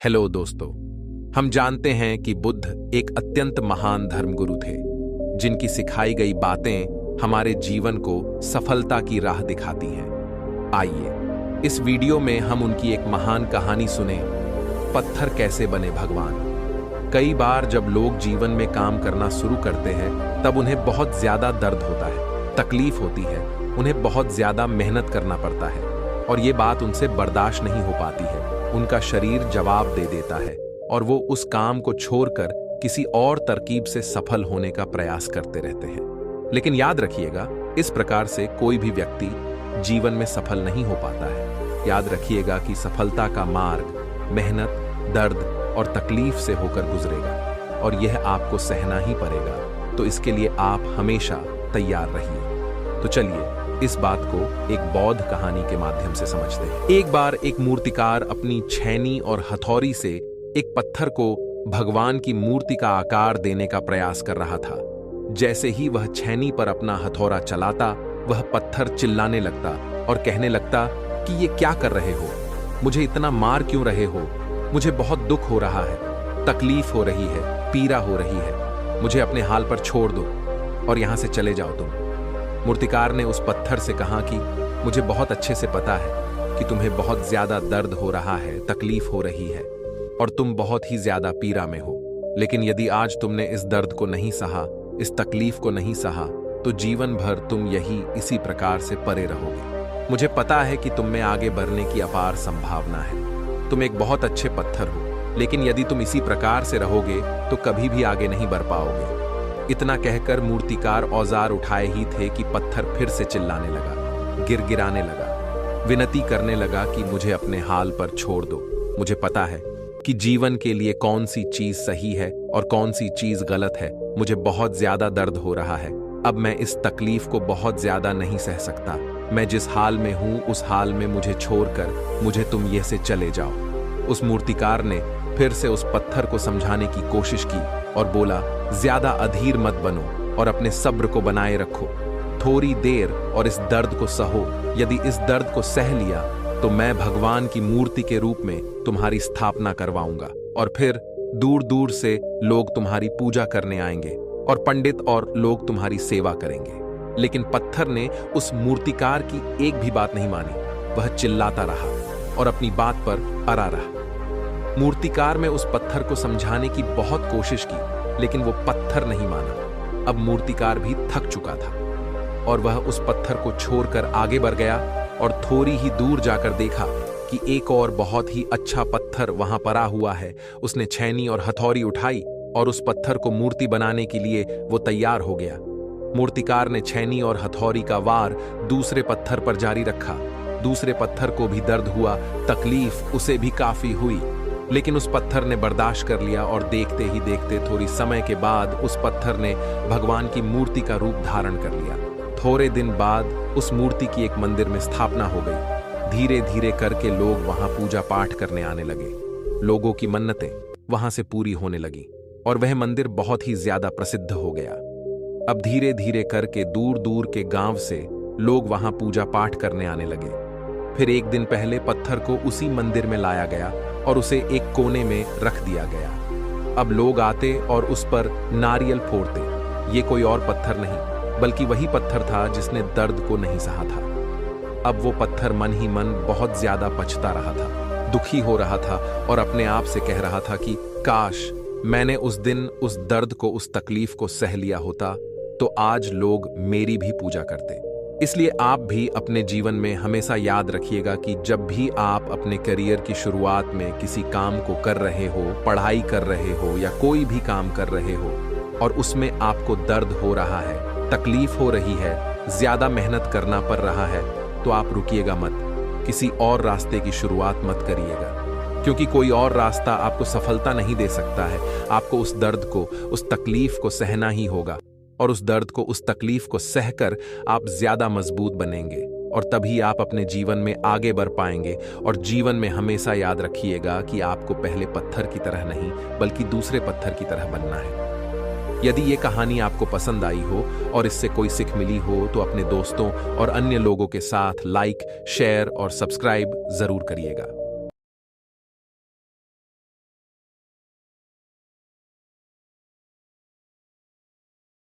Hello दोस्तों। हम जानते हैं कि बुद्ध एक अत्यंत महान धर्मगुरु थे जिनकी सिखाई गई बातें हमारे जीवन को सफलता की राह दिखाती हैं। आइए इस वीडियो में हम उनकी एक महान कहानी सुने, पत्थर कैसे बने भगवान। कई बार जब लोग जीवन में काम करना शुरू करते हैं तब उन्हें बहुत ज्यादा दर्द होता है, तकलीफ होती है, उन्हें बहुत ज्यादा मेहनत करना पड़ता है और ये बात उनसे बर्दाश्त नहीं हो पाती है। उनका शरीर जवाब दे देता है और वो उस काम को छोड़कर किसी और तरकीब से सफल होने का प्रयास करते रहते हैं। लेकिन याद रखिएगा, इस प्रकार से कोई भी व्यक्ति जीवन में सफल नहीं हो पाता है। याद रखिएगा कि सफलता का मार्ग मेहनत, दर्द और तकलीफ से होकर गुजरेगा और यह आपको सहना ही पड़ेगा। तो इसके लिए आप हमेशा तैयार रहिए। तो चलिए इस बात को एक बौद्ध कहानी के माध्यम से समझते हैं। एक बार एक मूर्तिकार अपनी छेनी और हथौड़ी से एक पत्थर को भगवान की मूर्ति का आकार देने का प्रयास कर रहा था। जैसे ही वह छेनी पर अपना हथौड़ा चलाता, वह पत्थर चिल्लाने लगता और कहने लगता कि ये क्या कर रहे हो, मुझे इतना मार क्यों रहे हो, मुझे बहुत दुख हो रहा है, तकलीफ हो रही है, पीड़ा हो रही है, मुझे अपने हाल पर छोड़ दो और यहां से चले जाओ तुम। मूर्तिकार ने उस पत्थर से कहा कि मुझे बहुत अच्छे से पता है कि तुम्हें बहुत ज्यादा दर्द हो रहा है, तकलीफ हो रही है और तुम बहुत ही ज्यादा पीड़ा में हो। लेकिन यदि आज तुमने इस दर्द को नहीं सहा, इस तकलीफ को नहीं सहा, तो जीवन भर तुम इसी प्रकार से परे रहोगे। मुझे पता है कि तुम में आगे बढ़ने की अपार संभावना है। तुम एक बहुत अच्छे पत्थर हो, लेकिन यदि तुम इसी प्रकार से रहोगे तो कभी भी आगे नहीं बढ़ पाओगे। इतना कहकर मूर्तिकार औजार उठाए ही थे कि पत्थर फिर से चिल्लाने लगा, गिड़गिड़ाने लगा, विनती करने लगा कि मुझे अपने हाल पर छोड़ दो। मुझे पता है कि जीवन के लिए कौन सी चीज सही है और कौन सी चीज गलत है। मुझे बहुत ज्यादा दर्द हो रहा है, अब मैं इस तकलीफ को बहुत ज्यादा नहीं सह सकता। मैं जिस हाल में हूं उस हाल में मुझे छोड़कर मुझे तुम ये से चले जाओ। उस मूर्तिकार ने फिर से उस पत्थर को समझाने की कोशिश की और बोला, ज्यादा अधीर मत बनो और अपने सब्र को बनाए रखो। थोड़ी देर और इस दर्द को सहो। यदि इस दर्द को सह लिया तो मैं भगवान की मूर्ति के रूप में तुम्हारी स्थापना करवाऊंगा और फिर दूर दूर से लोग तुम्हारी पूजा करने आएंगे और पंडित और लोग तुम्हारी सेवा करेंगे। लेकिन पत्थर ने उस मूर्तिकार की एक भी बात नहीं मानी। वह चिल्लाता रहा और अपनी बात पर अड़ा रहा। मूर्तिकार में उस पत्थर को समझाने की बहुत कोशिश की, लेकिन वो पत्थर नहीं माना। अब मूर्तिकार भी थक चुका था और वह उस पत्थर को छोड़कर आगे बढ़ गया और थोड़ी ही दूर जाकर देखा कि एक और बहुत ही अच्छा पत्थर वहां पड़ा हुआ है। उसने छेनी और हथौड़ी उठाई और उस पत्थर को मूर्ति बनाने के लिए वो तैयार हो गया। मूर्तिकार ने छेनी और हथौड़ी का वार दूसरे पत्थर पर जारी रखा। दूसरे पत्थर को भी दर्द हुआ, तकलीफ उसे भी काफी हुई, लेकिन उस पत्थर ने बर्दाश्त कर लिया और देखते ही देखते थोड़ी समय के बाद उस पत्थर ने भगवान की मूर्ति का रूप धारण कर लिया। थोड़े दिन बाद उस मूर्ति की एक मंदिर में स्थापना हो गई। धीरे धीरे करके लोग वहां पूजा पाठ करने आने लगे। लोगों की मन्नतें वहां से पूरी होने लगी और वह मंदिर बहुत ही ज्यादा प्रसिद्ध हो गया। अब धीरे धीरे करके दूर दूर के गांव से लोग वहां पूजा पाठ करने आने लगे। फिर एक दिन पहले पत्थर को उसी मंदिर में लाया गया और उसे एक कोने में रख दिया गया। अब लोग आते और उस पर नारियल फोड़ते। ये कोई और पत्थर नहीं बल्कि वही पत्थर था जिसने दर्द को नहीं सहा था। अब वो पत्थर मन ही मन बहुत ज्यादा पछता रहा था, दुखी हो रहा था और अपने आप से कह रहा था कि काश मैंने उस दिन उस दर्द को, उस तकलीफ को सह लिया होता तो आज लोग मेरी भी पूजा करते। इसलिए आप भी अपने जीवन में हमेशा याद रखिएगा कि जब भी आप अपने करियर की शुरुआत में किसी काम को कर रहे हो, पढ़ाई कर रहे हो या कोई भी काम कर रहे हो और उसमें आपको दर्द हो रहा है, तकलीफ हो रही है, ज्यादा मेहनत करना पड़ रहा है, तो आप रुकिएगा मत, किसी और रास्ते की शुरुआत मत करिएगा, क्योंकि कोई और रास्ता आपको सफलता नहीं दे सकता है। आपको उस दर्द को, उस तकलीफ को सहना ही होगा और उस दर्द को, उस तकलीफ को सहकर आप ज्यादा मजबूत बनेंगे और तभी आप अपने जीवन में आगे बढ़ पाएंगे। और जीवन में हमेशा याद रखिएगा कि आपको पहले पत्थर की तरह नहीं बल्कि दूसरे पत्थर की तरह बनना है। यदि ये कहानी आपको पसंद आई हो और इससे कोई सीख मिली हो तो अपने दोस्तों और अन्य लोगों के साथ लाइक, शेयर और सब्सक्राइब जरूर करिएगा।